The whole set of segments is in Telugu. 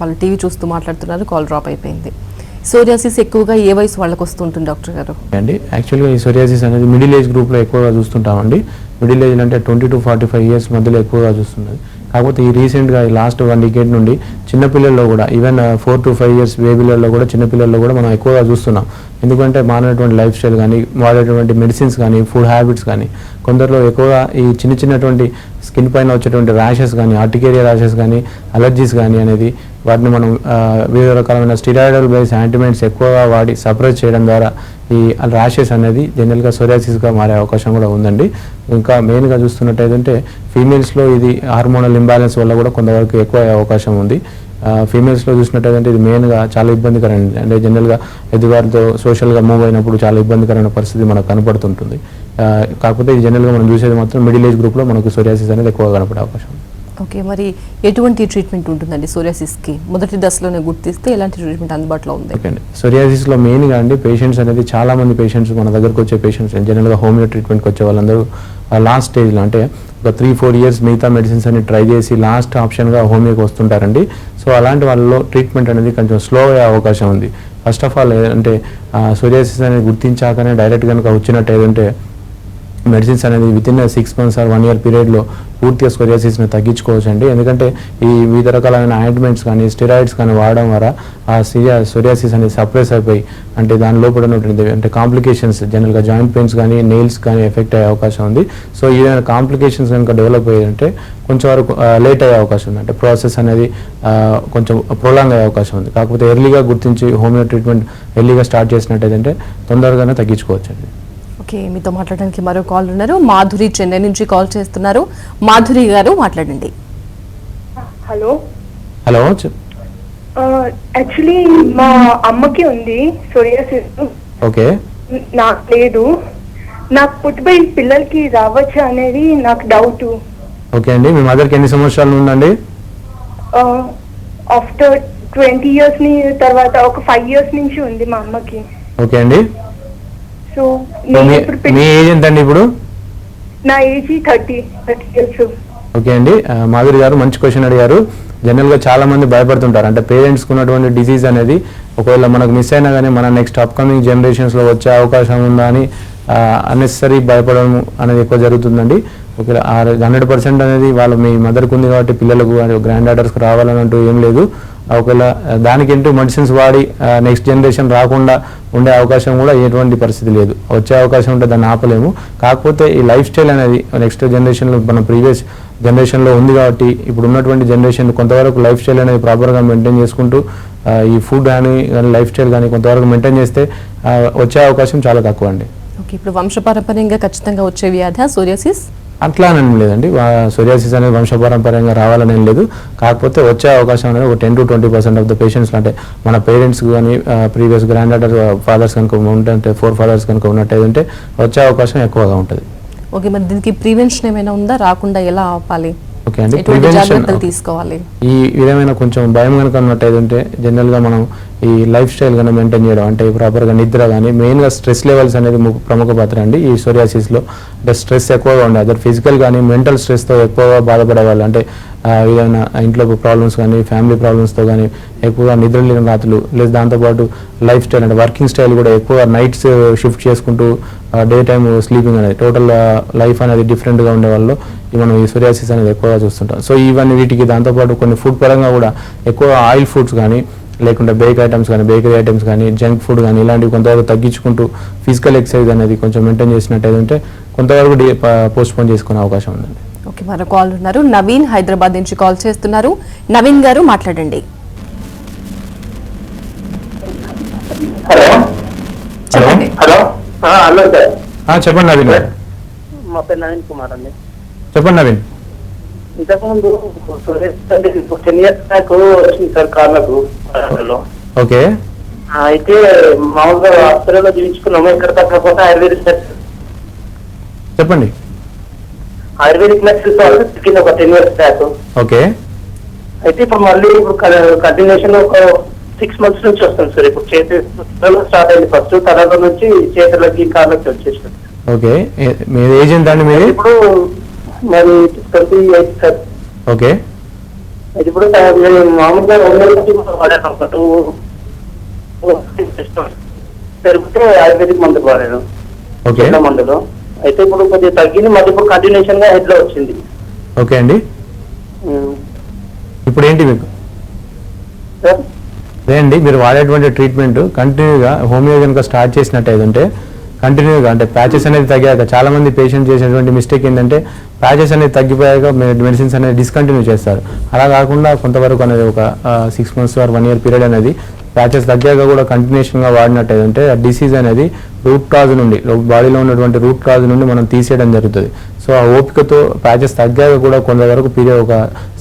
వాళ్ళు టీవీ చూస్తూ మాట్లాడుతున్నారు, కాల్ డ్రాప్ అయిపోయింది. సోరియాసిస్ ఎక్కువగా ఏ వయసు వాళ్ళకి వస్తుంటుంది డాక్టర్ గారు? అండి యాక్చువల్గా ఈ సోరియాసిస్ అనేది మిడిల్ ఏజ్ గ్రూప్లో ఎక్కువగా చూస్తుంటామండి. మిడిల్ ఏజ్ అంటే 20 to 45 ఇయర్స్ మధ్యలో ఎక్కువగా చూస్తుంది. కాకపోతే ఈ రీసెంట్గా ఈ లాస్ట్ 1 decade నుండి చిన్నపిల్లల్లో కూడా ఈవెన్ 4 to 5 ఇయర్స్ బేబీలలో కూడా చిన్నపిల్లల్లో కూడా మనం ఎక్కువగా చూస్తున్నాం. ఎందుకంటే మారినటువంటి లైఫ్ స్టైల్ కానీ, వాడేటువంటి మెడిసిన్స్ కానీ, ఫుడ్ హ్యాబిట్స్ కానీ, కొందరిలో ఎక్కువగా ఈ చిన్నటువంటి స్కిన్ పైన వచ్చేటువంటి ర్యాషెస్ కానీ, ఆర్టికేరియా ర్యాషెస్ కానీ, అలర్జీస్ కానీ అనేది వాటిని మనం వివిధ రకాలైన స్టిరాయిడల్ బేస్ యాంటీబయాటిక్స్ ఎక్కువగా వాడి సప్రెస్ చేయడం ద్వారా ఈ ర్యాషెస్ అనేది జనరల్గా సోరియాసిస్గా మారే అవకాశం కూడా ఉందండి. ఇంకా మెయిన్గా చూస్తున్నట్టయితే ఫీమేల్స్లో ఇది హార్మోనల్ ఇంబ్యాలెన్స్ వల్ల కూడా కొంతవరకు ఎక్కువ అవకాశం ఉంది. ఫీమేల్స్లో చూసినట్టయితే ఇది మెయిన్గా చాలా ఇబ్బందికరమైనది. అంటే జనరల్గా ఎదుగువారితో సోషల్గా మూవ్ అయినప్పుడు చాలా ఇబ్బందికరమైన పరిస్థితి మనకు కనపడుతుంటుంది. కాకపోతే ఇది జనరల్గా మనం చూసేది మాత్రం మిడిల్ ఏజ్ గ్రూప్లో మనకు సోరియాసిస్ అనేది ఎక్కువగా కనపడే అవకాశం ఉంది. ఓకే, మరి ఎటువంటి ట్రీట్మెంట్ ఉంటుందండి సోరియాసిస్కి? మొదటి దశలోనే గుర్తిస్తే ఎలాంటి ట్రీట్మెంట్ అందుబాటులో ఉంది? ఓకే అండి, సోరియాసిస్లో మెయిన్గా అండి పేషెంట్స్ అనేది చాలామంది పేషెంట్స్ మన దగ్గరకు వచ్చే పేషెంట్స్ జనరల్గా హోమియో ట్రీట్మెంట్కి వచ్చే వాళ్ళందరూ లాస్ట్ స్టేజ్లో అంటే ఒక 3-4 ఇయర్స్ మిగతా మెడిసిన్స్ అన్ని ట్రై చేసి లాస్ట్ ఆప్షన్గా హోమియోకి వస్తుంటారండి. సో అలాంటి వాళ్ళలో ట్రీట్మెంట్ అనేది కొంచెం స్లో అయ్యే అవకాశం ఉంది. ఫస్ట్ ఆఫ్ ఆల్ అంటే సోరియాసిస్ అనేది గుర్తించాకనే డైరెక్ట్ కనుక వచ్చినట్టు ఏదంటే మెడిసిన్స్ అనేది వితిన్ 6 months or 1 year పీరియడ్లో పూర్తిగా సోరియాసిస్ని తగ్గించుకోవచ్చు అండి. ఎందుకంటే ఈ వివిధ రకాలైన ఆయింట్మెంట్స్ కానీ, స్టెరాయిడ్స్ కానీ వాడడం ద్వారా ఆ సోరియాసిస్ అనేది సప్రెస్ అయిపోయి అంటే దాని లోపల ఉన్నటువంటి అంటే కాంప్లికేషన్స్ జనరల్గా జాయింట్ పెయిన్స్ కానీ, నెయిల్స్ కానీ ఎఫెక్ట్ అయ్యే అవకాశం ఉంది. సో ఏదైనా కాంప్లికేషన్స్ కనుక డెవలప్ అయ్యాయంటే కొంచెం వరకు లేట్ అయ్యే అవకాశం ఉంది. అంటే ప్రాసెస్ అనేది కొంచెం ప్రొలాంగ్ అయ్యే అవకాశం ఉంది. కాకపోతే ఎర్లీగా గుర్తించి హోమియో ట్రీట్మెంట్ ఎర్లీగా స్టార్ట్ చేసినట్టయితే తొందరగానే తగ్గించుకోవచ్చు అండి. ఓకే, మీతో మాట్లాడడానికి మరో కాల్ ఉన్నారు. మాధురి చెన్నై నుంచి కాల్ చేస్తున్నారు. మాధురి గారు మాట్లాడండి. హలో హలో, యాక్చువల్లీ మా అమ్మకి ఉంది సోరియాసిస్. ఓకే, నాకు లేదు. నాకు పుట్టిపోయిన పిల్లలకి రావచ్చా అనేది నాకు డౌట్. ఓకే అండి, మీ మదర్కి ఎన్ని సంవత్సరాలు ఉందండి? ఆఫ్టర్ 20 years తర్వాత ఒక 5 years నుంచి ఉంది మా అమ్మకి. ఓకే అండి, సో మీ ఏజ్ ఎంత అండి ఇప్పుడు? నా ఏజ్ 30 years. ఓకే అండి, మాధురి గారు మంచి క్వశ్చన్ అడిగారు. జనరల్గా చాలా మంది భయపడుతుంటారు. అంటే పేరెంట్స్కి ఉన్నటువంటి డిసీజ్ అనేది ఒకవేళ మనకు మిస్ అయినా కానీ మన నెక్స్ట్ అప్కమింగ్ జనరేషన్స్లో వచ్చే అవకాశం ఉందా అని అన్నెసరీ భయపడడం అనేది ఎక్కువ జరుగుతుందండి. ఒకవేళ 100% అనేది వాళ్ళు మీ మదర్కి ఉంది కాబట్టి పిల్లలకు గ్రాండ్ డాటర్స్కి రావాలని అంటూ ఏం లేదు. ఒకవేళ దానికంటూ మెడిసిన్స్ వాడి నెక్స్ట్ జనరేషన్ రాకుండా ఉండే అవకాశం కూడా ఎటువంటి పరిస్థితి లేదు. వచ్చే అవకాశం ఉంటే దాన్ని ఆపలేము. కాకపోతే ఈ లైఫ్ స్టైల్ అనేది నెక్స్ట్ జనరేషన్లో మన ప్రీవియస్ జనరేషన్లో ఉంది కాబట్టి ఇప్పుడు ఉన్నటువంటి జనరేషన్ కొంతవరకు లైఫ్ స్టైల్ అనేది ప్రాపర్గా మెయింటైన్ చేసుకుంటూ ఈ ఫుడ్ కానీ లైఫ్ స్టైల్ కానీ కొంతవరకు మెయింటైన్ చేస్తే వచ్చే అవకాశం చాలా తక్కువ అండి. ఓకే, ఇప్పుడు వంశపారంపర్యంగా ఖచ్చితంగా వచ్చే వ్యాధి సోరియాసిస్? అట్లా అని లేదండి, సోరియాసిస్ అనేది వంశపారంపర్యంగా రావాలని ఏం లేదు. కాకపోతే వచ్చే అవకాశం అనేది ఒక 10 to 20% ఆఫ్ ద పేషెంట్స్ అంటే మన పేరెంట్స్ కానీ ప్రీవియస్ గ్రాండ్ డాటర్ ఫాదర్స్ కనుక ఉంటే 4 fathers కనుక ఉన్నట్టయితే వచ్చే అవకాశం ఎక్కువగా ఉంటుంది. ఓకే, మరి దీనికి ప్రివెన్షన్ ఏమైనా ఉందా? రాకుండా ఎలా ఆపాలి? ఓకే అండి, జాగ్రత్తలు తీసుకోవాలి. ఈ విధమైన కొంచెం భయం కనుక ఉన్నట్టయితే జనరల్గా మనం ఈ లైఫ్ స్టైల్ కనుక మెయింటైన్ చేయడం అంటే ప్రాపర్గా నిద్ర కానీ మెయిన్గా స్ట్రెస్ లెవెల్స్ అనేది ప్రముఖ పాత్ర అండి ఈ సోరియాసిస్లో. అంటే స్ట్రెస్ ఎక్కువగా ఉండే అదర్ ఫిజికల్ కానీ మెంటల్ స్ట్రెస్తో ఎక్కువగా బాధపడే వాళ్ళు అంటే ఏదైనా ఇంట్లో ప్రాబ్లమ్స్ కానీ ఫ్యామిలీ ప్రాబ్లమ్స్తో కానీ ఎక్కువగా నిద్ర లేని రాత్రులు లేదా దాంతోపాటు లైఫ్ స్టైల్ అంటే వర్కింగ్ స్టైల్ కూడా ఎక్కువ నైట్స్ షిఫ్ట్ చేసుకుంటూ డే టైమ్ స్లీపింగ్ అనేది టోటల్ లైఫ్ అనేది డిఫరెంట్గా ఉండే వాళ్ళు మనం ఈ సోరియాసిస్ అనేది ఎక్కువగా చూస్తుంటాం. సో ఇవన్నీ వీటికి దాంతోపాటు కొన్ని ఫుడ్ పరంగా కూడా ఎక్కువ ఆయిల్ ఫుడ్స్ కానీ లేకుంటే బేకరీ ఐటమ్స్ కానీ జంక్ ఫుడ్ కానీ ఇలాంటివి కొంతవరకు తగ్గించుకుంటూ ఫిజికల్ ఎక్సర్సైజ్ అనేది కొంచెం మెయింటైన్ చేసినట్టయితే కొంతవరకు పోస్ట్పోన్ చేసుకునే అవకాశం ఉందండి. ఓకే, మరో కాల్ ఉన్నారు. నవీన్ హైదరాబాద్ నుంచి కాల్ చేస్తున్నారు. నవీన్ గారు మాట్లాడండి. చెప్పండి. హలో హలో సార్, చెప్పండి నవీన్ గారు. మా పేరు నవీన్ కుమార్ అండి. చెప్పండి నవీన్. ఇంతకుముందు 10 years బ్యాక్ వచ్చింది సార్ కార్లకు. ఓకే, అయితే మామూలుగా హాస్పిటల్లో చూపించుకున్నాము. ఇక్కడ తగ్గకపోతే ఆయుర్వేదిక్ చెప్పండి. మెడిసిన్స్ తగ్గింది ఒక 10 years బ్యాక్. ఓకే, అయితే ఇప్పుడు మళ్ళీ కంటిన్యూషన్ ఒక 6 months నుంచి వస్తుంది సార్. ఇప్పుడు చేతుల్లో స్టార్ట్ అయింది ఫస్ట్, తర్వాత నుంచి చేతులకి కాళ్ళకి వచ్చేసింది. ఓకే, మీ ఏజ్ ఎంత అండి? మీరు ఇప్పుడు మరి 28 సార్. ఓకే, ఇది ఇప్పుడు నేను మామూలుగా వాడాను ఒక 2 పెరిగితే ఆయుర్వేదిక్ మందులు వాడాను, ఓకే చిన్న మందులు. అయితే ఇప్పుడు కొద్దిగా తగ్గింది, మళ్ళీ ఇప్పుడు కంటిన్యూషన్ గా హెడ్ లో వచ్చింది. ఓకే అండి. ఇప్పుడు ఏంటి మీకు సార్ అదే అండి, మీరు వాడేటువంటి ట్రీట్మెంట్ కంటిన్యూగా హోమియో కనుక స్టార్ట్ చేసినట్టయితే కంటిన్యూగా అంటే ప్యాచెస్ అనేది తగ్గాక చాలా మంది పేషెంట్ చేసేటువంటి మిస్టేక్ ఏంటంటే ప్యాచెస్ అనేది తగ్గిపోయాక మెడిసిన్స్ అనేది డిస్కంటిన్యూ చేస్తారు. అలా కాకుండా కొంతవరకు అనేది ఒక 6 months ఆర్ 1 year పీరియడ్ అనేది ప్యాచెస్ తగ్గాక కూడా కంటిన్యూషన్గా వాడినట్టయితే ఆ డిసీజ్ అనేది రూట్ కాజ్ నుండి బాడీలో ఉన్నటువంటి రూట్ కాజ్ నుండి మనం తీసేయడం జరుగుతుంది. సో ఆ ఓపికతో ప్యాచెస్ తగ్గాక కూడా కొంతవరకు పీరియడ్ ఒక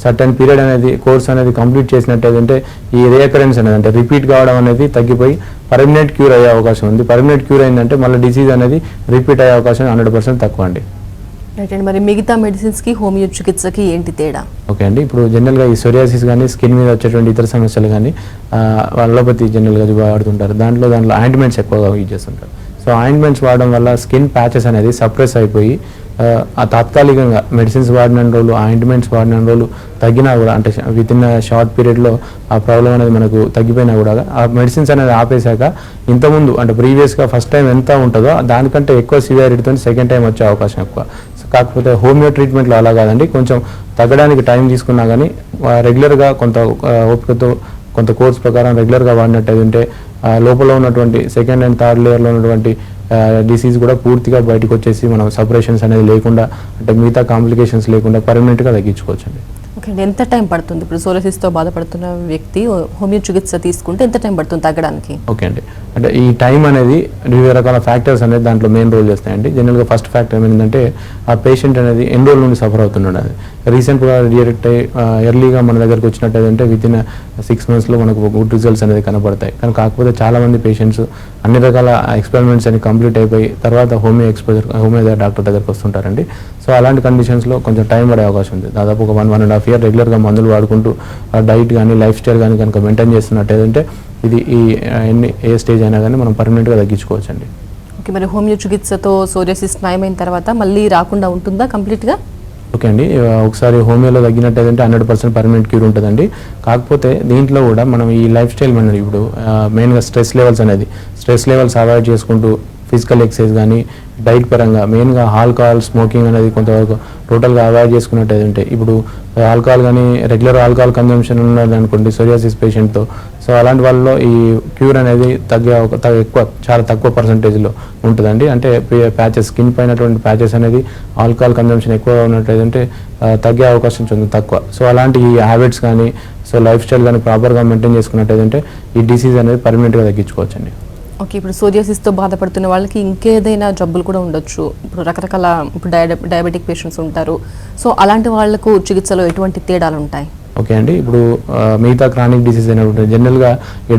సర్టన్ పీరియడ్ అనేది కోర్స్ అనేది కంప్లీట్ చేసినట్టయితే ఈ రీకరెన్స్ అనేది అంటే రిపీట్ కావడం అనేది తగ్గిపోయి పర్మనెంట్ క్యూర్ అయ్యే అవకాశం ఉంది. పర్మనెంట్ క్యూర్ అయిందంటే మళ్ళీ డిసీజ్ అనేది రిపీట్ అయ్యే అవకాశం 100% తక్కువ అండి. రైట్ అండి, మరి మిగతా మెడిసిన్స్కి హోమియో చికిత్సకి ఏంటి తేడా? ఓకే అండి, ఇప్పుడు జనరల్గా ఈ సోరియాసిస్ కానీ స్కిన్ మీద వచ్చేటువంటి ఇతర సమస్యలు కానీ అలోపతి జనరల్గా వాడుతుంటారు. దాంట్లో ఆయింట్మెంట్స్ ఎక్కువగా యూజ్ చేస్తుంటారు. సో ఆయింట్మెంట్స్ వాడడం వల్ల స్కిన్ ప్యాచెస్ అనేది సప్రెస్ అయిపోయి ఆ తాత్కాలికంగా మెడిసిన్స్ వాడిన రోజులు ఆయింట్మెంట్స్ వాడిన రోజులు తగ్గినా కూడా అంటే విత్ ఇన్ షార్ట్ పీరియడ్లో ఆ ప్రాబ్లం అనేది మనకు తగ్గిపోయినా కూడా ఆ మెడిసిన్స్ అనేది ఆపేశాక ఇంతకుముందు అంటే ప్రీవియస్గా ఫస్ట్ టైం ఎంత ఉంటుందో దానికంటే ఎక్కువ సివియారిటీతో సెకండ్ టైం వచ్చే అవకాశం ఎక్కువ. కాకపోతే హోమియో ట్రీట్మెంట్లో అలా కాదండి, కొంచెం తగ్గడానికి టైం తీసుకున్నా కానీ రెగ్యులర్గా కొంత ఓపికతో కొంత కోర్స్ ప్రకారం రెగ్యులర్గా వాడినట్టయితే లోపల ఉన్నటువంటి సెకండ్ అండ్ థర్డ్ లేయర్లో ఉన్నటువంటి డిసీజ్ కూడా పూర్తిగా బయటకు వచ్చేసి మనం సపరేషన్స్ అనేది లేకుండా అంటే మిగతా కాంప్లికేషన్స్ లేకుండా పర్మనెంట్గా తగ్గించుకోవచ్చండి. ఓకే అండి, ఎంత టైం పడుతుంది ఇప్పుడు సోరియాసిస్తో బాధపడుతున్న వ్యక్తి హోమియో చికిత్స తీసుకుంటే ఎంత టైం పడుతుంది తగ్గడానికి? ఓకే అండి, అంటే ఈ టైం అనేది వివిధ రకాల ఫ్యాక్టర్స్ అనేది దాంట్లో మెయిన్ రోల్ చేస్తాయండి. జనరల్గా ఫస్ట్ ఫ్యాక్టర్ ఏంటంటే ఆ పేషెంట్ అనేది ఎన్ని రోజుల నుండి సఫర్ అవుతున్నాడు. అది రీసెంట్గా రియాక్ట్ అయ్యి ఎర్లీగా మన దగ్గరకు వచ్చినట్టయితే విత్ ఇన్ 6 monthsలో మనకు గుడ్ రిజల్ట్స్ అనేది కనపడతాయి. కానీ కాకపోతే చాలామంది పేషెంట్స్ అన్ని రకాల ఎక్స్పెరిమెంట్స్ అని కంప్లీట్ అయిపోయి తర్వాత హోమియో డాక్టర్ దగ్గరకు వస్తుంటారండి. సో అలాంటి కండిషన్స్లో కొంచెం టైం పడే అవకాశం ఉంది. దాదాపు ఒక 1.5 year రెగ్యులర్గా మందులు వాడుకుంటూ డైట్ కానీ లైఫ్ స్టైల్ కానీ కనుక మెయింటైన్ చేస్తున్నట్టయితే ఇది ఏ స్టేజ్ అయినా కానీ మనం పర్మనెంట్గా తగ్గించుకోవచ్చండి. ఓకే, మరి హోమియో చికిత్సతో సోరియాసిస్ నయమైన తర్వాత మళ్ళీ రాకుండా ఉంటుందా కంప్లీట్గా? ఓకే అండి, ఒకసారి హోమియోలో తగ్గినట్టయితే 100% పర్మనెంట్ క్యూర్ ఉంటుందండి. కాకపోతే దీంట్లో కూడా మనం ఈ లైఫ్ స్టైల్ అనేది ఇప్పుడు మెయిన్గా స్ట్రెస్ లెవెల్స్ అవాయిడ్ చేసుకుంటూ ఫిజికల్ ఎక్సర్సైజ్ కానీ డైట్ పరంగా మెయిన్గా ఆల్కహాల్ స్మోకింగ్ అనేది కొంతవరకు టోటల్గా అవాయిడ్ చేసుకున్నట్టయితే ఇప్పుడు ఆల్కహాల్ కానీ రెగ్యులర్ ఆల్కహాల్ కన్జంప్షన్ ఉన్నది అనుకోండి సోరియాసిస్ పేషెంట్తో, సో అలాంటి వాళ్ళలో ఈ క్యూర్ అనేది చాలా తక్కువ పర్సంటేజ్లో ఉంటుందండి. అంటే ప్యాచెస్ స్కిన్ పైనటువంటి ప్యాచెస్ అనేది ఆల్కహాల్ కన్జంప్షన్ ఎక్కువ ఉన్నట్టయితే తగ్గే అవకాశం చాలా తక్కువ. సో అలాంటి ఈ హ్యాబిట్స్ కానీ సో లైఫ్ స్టైల్ కానీ ప్రాపర్గా మెయింటైన్ చేసుకున్నట్టయితే ఈ డిసీజ్ అనేది పర్మనెంట్గా తగ్గించుకోవచ్చండి. ఓకే, ఇప్పుడు సోరియాసిస్తో బాధపడుతున్న వాళ్ళకి ఇంకేదైనా జబ్బులు కూడా ఉండొచ్చు. ఇప్పుడు రకరకాల ఇప్పుడు డయాబెటిక్ పేషెంట్స్ ఉంటారు. సో అలాంటి వాళ్లకు చికిత్సలో ఎటువంటి తేడాలు ఉంటాయి? ఓకే అండి, ఇప్పుడు మిగతా క్రానిక్ డిసీజ్ అయినటువంటి జనరల్గా ఈ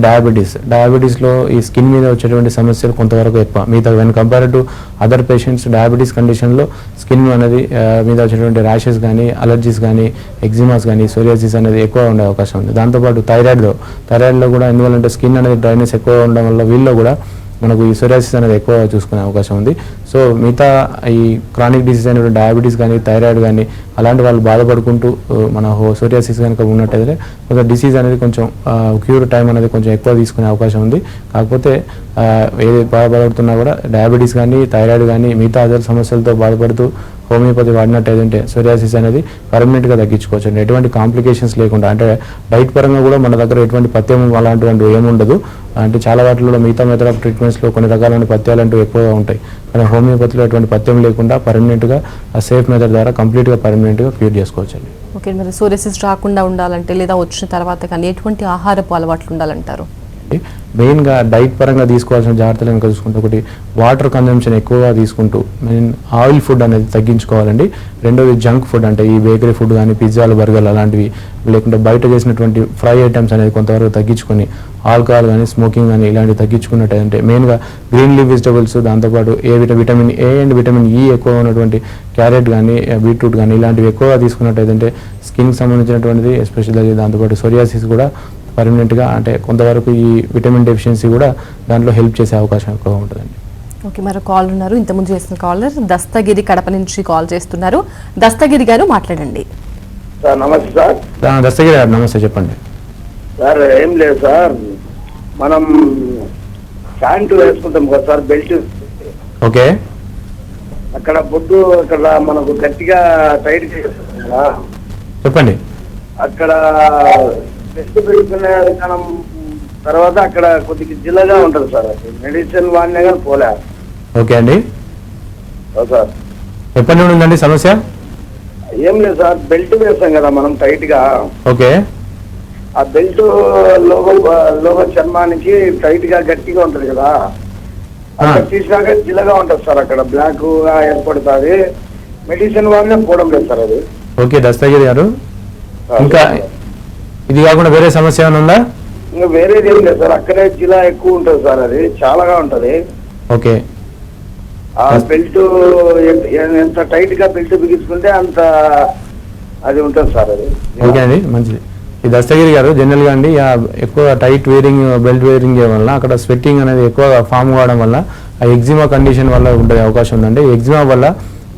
డయాబెటీస్లో ఈ స్కిన్ మీద వచ్చేటువంటి సమస్యలు కొంతవరకు ఎక్కువ. మిగతా when compare to other patients diabetes కండిషన్లో స్కిన్ అనేది మీద వచ్చేటువంటి ర్యాషెస్ కానీ అలర్జీస్ కానీ ఎగ్జిమాస్ కానీ సోరియాసిస్ అనేది ఎక్కువ ఉండే అవకాశం ఉంది. దాంతోపాటు థైరాయిడ్లో కూడా ఎందువల్లంటే స్కిన్ అనేది డ్రైనెస్ ఎక్కువ ఉండడం వల్ల వీళ్ళలో కూడా మనకు ఈ సోరియాసిస్ అనేది ఎక్కువ చూసుకునే అవకాశం ఉంది. సో మిగతా ఈ క్రానిక్ డిసీజ్ అయినటువంటి డయాబెటీస్ కానీ థైరాయిడ్ కానీ అలాంటి వాళ్ళు బాధపడుకుంటూ మన సోరియాసిస్ కనుక ఉన్నట్టయితే కొంచెం డిసీజ్ అనేది కొంచెం క్యూర్ టైం అనేది కొంచెం ఎక్కువ తీసుకునే అవకాశం ఉంది. కాకపోతే ఏది బాధపడుతున్నా కూడా డయాబెటీస్ కానీ థైరాయిడ్ కానీ మిగతా అదర్ సమస్యలతో బాధపడుతూ హోమియోపతి వాడినట్టయితే సోరియాసిస్ అనేది పర్మనెంట్గా తగ్గించుకోవచ్చు అండి, ఎటువంటి కాంప్లికేషన్స్ లేకుండా. అంటే డైట్ పరంగా కూడా మన దగ్గర ఎటువంటి పథ్యం అలాంటివి ఏముండదు. అంటే చాలా వాటిలో మిగతా మెథడ్ ఆఫ్ ట్రీట్మెంట్స్లో కొన్ని రకాలైన పథ్యాలు అంటూ ఎక్కువగా ఉంటాయి. కానీ హోమియోపతిలో ఎటువంటి పథ్యం లేకుండా పర్మనెంట్గా సేఫ్ మెథడ్ ద్వారా కంప్లీట్గా పర్మనెంట్గా క్యూర్ చేసుకోవచ్చు అండి. ఓకే, మరి సోరియాసిస్ రాకుండా ఉండాలంటే లేదా వచ్చిన తర్వాత కానీ ఎటువంటి ఆహారపు అలవాట్లు ఉండాలంటారు? మెయిన్గా డైట్ పరంగా తీసుకోవాల్సిన జాగ్రత్తలు కనుక చూసుకుంటే ఒకటి వాటర్ కన్జంప్షన్ ఎక్కువగా తీసుకుంటూ మెయిన్ ఆయిల్ ఫుడ్ అనేది తగ్గించుకోవాలండి. రెండోది జంక్ ఫుడ్ అంటే ఈ బేకరీ ఫుడ్ కానీ పిజ్జాలు బర్గర్లు అలాంటివి లేకుంటే బయట చేసినటువంటి ఫ్రై ఐటమ్స్ అనేది కొంతవరకు తగ్గించుకొని ఆల్కహాల్ కానీ స్మోకింగ్ కానీ ఇలాంటివి తగ్గించుకున్నట్టయితే మెయిన్గా గ్రీన్ లీఫ్ వెజిటబుల్స్ దాంతోపాటు vitamin A and vitamin E ఎక్కువ ఉన్నటువంటి క్యారెట్ కానీ బీట్రూట్ కానీ ఇలాంటివి ఎక్కువగా తీసుకున్నట్టయితే స్కిన్కి సంబంధించినటువంటిది ఎస్పెషల్లీ దాంతోపాటు సోరియాసిస్ కూడా పర్మనెంట్గా అంటే కొంతవరకు ఈ విటమిన్ డెఫిషియన్సీ కూడా దాంట్లో హెల్ప్ చేసే అవకాశం ఎక్కువగా ఉంటుందండి. ఓకే, మరో కాల్ ఉన్నారు. ఇంతకుముందు చేసిన కాలర్ దస్తగిరి కడప నుంచి కాల్ చేస్తున్నారు. దస్తగిరి గారు మాట్లాడండి. సార్ నమస్తే సార్. దస్తగిరి గారు నమస్తే, చెప్పండి. సార్ ఏం లేదు సార్, మనం ప్యాంట్ వేసుకుంటాం కదా సార్, బెల్ట్. ఓకే, అక్కడ బొడ్డు అక్కడ మనకు గట్టిగా టైట్ చేస్తాం కదా, చెప్పండి. అక్కడ బెల్ట్ పెట్టుకునే విధానం తర్వాత అక్కడ కొద్దిగా జిల్లగా ఉంటుంది సార్. అది మెడిసిన్ వాడినా కానీ పోలే. ఓకే అండి, సార్ ఎప్పటి నుండి ఉందండి సమస్య? ఏం లేదు సార్, బెల్ట్ వేస్తాం కదా మనం టైట్ గా. ఓకే, ఆ బెల్ట్ లోపల చర్మానికి టైట్ గా గట్టిగా ఉంటది కదా, అక్కడ తీసినాక జిల్లగా ఉంటది సార్. అక్కడ బ్లాక్ గా ఏర్పడుతుంది. మెడిసిన్ వాడినా పోవడం లేదు సార్ అది. ఓకే దస్తగిరి గారు, ఇంకా ఇది కాకుండా వేరే సమస్య ఏమైనా ఉందా? ఇంకా వేరేది ఏం లేదు సార్, అక్కడే జిల్లా ఎక్కువ ఉంటుంది సార్, అది చాలాగా ఉంటది. ఓకే, ఆ బెల్ట్ ఎంత టైట్ గా బెల్ట్ బిగించుకుంటే అంత అది ఉంటుంది సార్ అది. ఓకే అండి, మంచిది. ఈ దస్తగిరి గారు జనరల్గా అండి ఎక్కువ టైట్ వేరింగ్ బెల్ట్ వేరింగ్ వల్ల అక్కడ స్వెట్టింగ్ అనేది ఎక్కువగా ఫామ్ కావడం వల్ల ఆ ఎగ్జిమా కండిషన్ వల్ల ఉండే అవకాశం ఉందండి.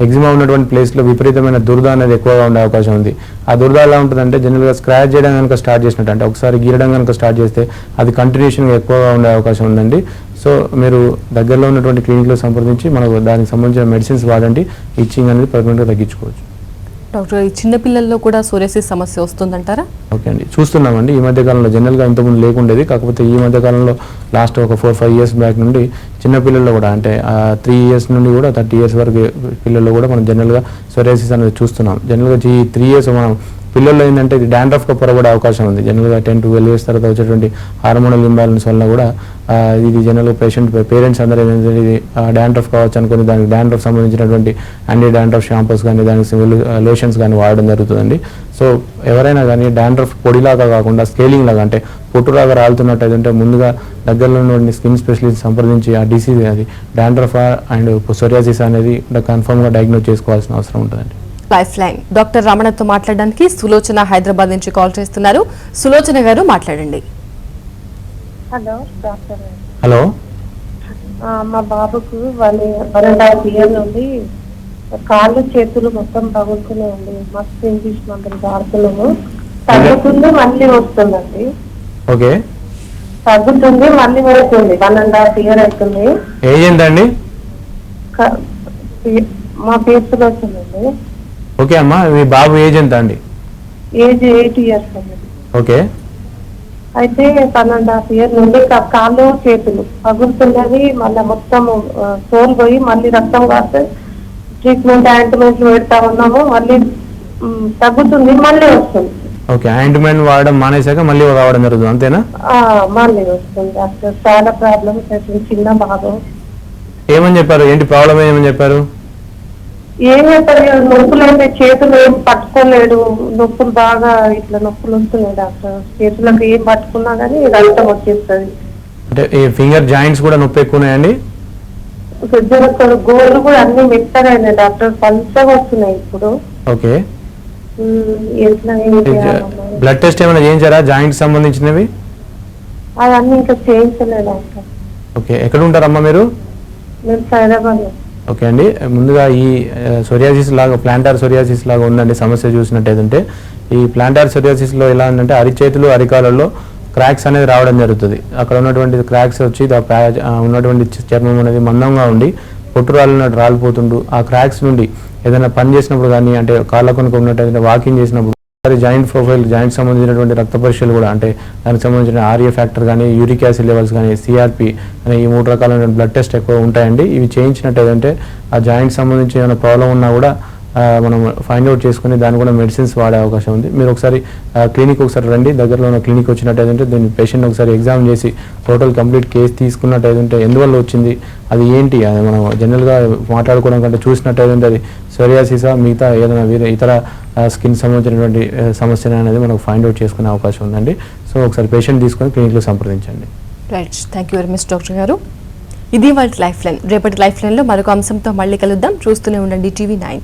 ఎగ్జిమా ఉన్నటువంటి ప్లేస్లో విపరీతమైన దురద అనేది ఎక్కువగా ఉండే అవకాశం ఉంది. ఆ దురద ఎలా ఉంటుందంటే జనరల్గా స్క్రాచ్ చేయడం కనుక స్టార్ట్ చేసినట్టు, అంటే ఒకసారి గీరడం కనుక స్టార్ట్ చేస్తే అది కంటిన్యూషన్గా ఎక్కువగా ఉండే అవకాశం ఉందండి. సో మీరు దగ్గరలో ఉన్నటువంటి క్లినిక్లో సంప్రదించి మనకు దానికి సంబంధించిన మెడిసిన్స్ వాడండి, ఇచ్చింగ్ అనేది పర్మనెంట్గా తగ్గించుకోవచ్చు. డాక్టర్, ఈ చిన్నపిల్లల్లో కూడా సోరియాసిస్ సమస్య వస్తుందంటారా? ఓకే అండి, చూస్తున్నామండి ఈ మధ్యకాలంలో. జనరల్గా ఇంతకుముందు లేకుండేది, కాకపోతే ఈ మధ్యకాలంలో లాస్ట్ ఒక 4-5 years బ్యాక్ నుండి చిన్నపిల్లల్లో కూడా, అంటే 3 years నుండి కూడా 30 years వరకు పిల్లల్లో కూడా మనం జనరల్గా సోరియాసిస్ అనేది చూస్తున్నాం. జనరల్గా ఈ 3 years మనం పిల్లల్లో ఏంటంటే ఇది డాండ్రఫ్గా పొరబడే అవకాశం ఉంది. జనరల్గా 10-12 years తర్వాత వచ్చేటువంటి హార్మోనల్ ఇంబ్యాలెన్స్ వల్ల కూడా ఇది జనరల్గా పేరెంట్స్ అందరూ ఏంటంటే ఇది డాండ్రఫ్ కావచ్చు అనుకుని దానికి డాండ్రఫ్ సంబంధించినటువంటి యాంటీ డాండ్రఫ్ షాంపూస్ కానీ దానికి లోషన్స్ కానీ వాడడం జరుగుతుందండి. సో ఎవరైనా కానీ డాండ్రఫ్ పొడిలాగా కాకుండా స్కేలింగ్ లాగా, అంటే పొట్టులాగా రాలుతున్నట్టు అయితే ముందుగా దగ్గరలో ఉన్న స్కిన్ స్పెషలిస్ట్ సంప్రదించి ఆ డిసీజ్ అది డాండ్రఫ్ అండ్ సోరియాసిస్ అనేది కన్ఫర్మ్గా డయాగ్నోస్ చేసుకోవాల్సిన అవసరం ఉంటుందండి. లైఫ్ లైన్ డాక్టర్ రమణతో మాట్లాడడానికి సులోచన హైదరాబాద్ నుంచి కాల్ చేస్తున్నారు. సులోచన గారు మాట్లాడండి. Hello doctor. హలో, మా బాబుకు 1.5 years నుండి కాళ్ళు చేతులు మొత్తం పగులుతూనే ఉంది. మస్తు ఇంగ్లీష్ మందులు వాడుతున్నాము, తగ్గుతుంది మళ్ళీ వస్తుందండి. ఓకే, తగ్గుతుంది మళ్ళీ వస్తుంది. 1.5 years అవుతుంది. ఏజ్ ఎంతండి? మా పేరు సులోచనండి. ఓకే అమ్మా, మీ బాబు ఏజ్ ఎంత అండి? ఏజ్ 8 years అండి. ఓకే, అయితే 1.5 years నుండి కాళ్ళు చేతులు పగులుతున్నది, మళ్ళీ మొత్తం తోలు పోయి మళ్ళీ రక్తం కాస్తే ట్రీట్మెంట్ ఆయింట్మెంట్లు పెడతా ఉన్నాము. మళ్ళీ తగ్గుతుంది మళ్ళీ వస్తుంది. ఓకే, ఆయింట్మెంట్ వాడడం మానేశాక మళ్ళీ రావడం జరుగుతుంది అంతేనా? మళ్ళీ వస్తుంది డాక్టర్. చాలా ప్రాబ్లమ్స్ అవుతుంది. చిన్న బాబు. ఏమని చెప్పారు? ఏంటి ప్రాబ్లం ఏమని చెప్పారు? ఏం చెప్పారు? నొప్పులు అయితే చేతులు ఏం పట్టుకోలేడు, నొప్పులు బాగా ఇట్లా నొప్పులు వస్తున్నాయి డాక్టర్. చేతులకు ఏం పట్టుకున్నా కానీ రక్తం వచ్చేస్తుంది. అంటే ఈ ఫింగర్ జాయింట్స్ కూడా నొప్పి ఎక్కువ ఉన్నాయండి? గోళ్ళు కూడా అన్ని మెత్తగా అయినాయి డాక్టర్, పలుచగా వస్తున్నాయి ఇప్పుడు. ఓకే, ఎట్లా బ్లడ్ టెస్ట్ ఏమైనా చేయించారా జాయింట్స్ సంబంధించినవి? అవన్నీ ఇంకా చేయించలేదు డాక్టర్. ఓకే, ఎక్కడ ఉంటారమ్మా మీరు? మేము హైదరాబాద్. ఓకే అండి, ముందుగా ఈ సోరియాసిస్ లాగా ప్లాంటార్ సోరియాసిస్ లాగా ఉందండి సమస్య. చూసినట్టయితే ఈ ప్లాంటార్ సోరియాసిస్లో ఎలా ఉందంటే అరిచేతులు అరికాలలో క్రాక్స్ అనేది రావడం జరుగుతుంది. అక్కడ ఉన్నటువంటి క్రాక్స్ వచ్చి ఉన్నటువంటి చర్మం అనేది మందంగా ఉండి పొట్టు రాలిపోతుండు. ఆ క్రాక్స్ నుండి ఏదైనా పని చేసినప్పుడు కానీ, అంటే కాళ్ళ కొనుక ఉన్నట్టయితే వాకింగ్ చేసినప్పుడు జాయింట్ ప్రొఫైల్, జాయింట్ సంబంధించినటువంటి రక్త పరీక్షలు కూడా, అంటే దానికి సంబంధించిన ఆర్ఏ ఫ్యాక్టర్ కానీ, యూరిక్ యాసిడ్ లెవెల్స్ కానీ, సిఆర్పి అనే ఈ 3 రకాలైన బ్లడ్ టెస్ట్ ఎక్కువ ఉంటాయండి. ఇవి చేయించినట్టయితే ఆ జాయింట్ సంబంధించి ఏమైనా ప్రాబ్లం ఉన్నా కూడా మనం ఫైండ్ అవుట్ చేసుకుని దాన్ని కూడా మెడిసిన్స్ వాడే అవకాశం ఉంది. మీరు ఒకసారి క్లినిక్ ఒకసారి రండి, దగ్గరలో ఉన్న క్లినిక్ వచ్చినట్టయితే దీన్ని పేషెంట్ ఒకసారి ఎగ్జామ్ చేసి టోటల్ కంప్లీట్ కేసు తీసుకున్నట్టయితే ఎందువల్ల వచ్చింది, అది ఏంటి, అది మనం జనరల్గా మాట్లాడుకోవడం కంటే చూసినట్టయితే అది సోరియాసిసా మిగతా ఏదైనా వేరే ఇతర స్కిన్ సంబంధించినటువంటి సమస్య అనేది మనకు ఫైండ్ అవుట్ చేసుకునే అవకాశం ఉందండి. సో ఒకసారి పేషెంట్ తీసుకొని క్లినిక్లో సంప్రదించండి. Right, thank you very much doctor గారు. ఇది వాళ్ళ లైఫ్ లైన్. రేపటి లైఫ్ లైన్లో మరొక అంశంతో మళ్ళీ కలుద్దాం. చూస్తూనే ఉండండి TV9.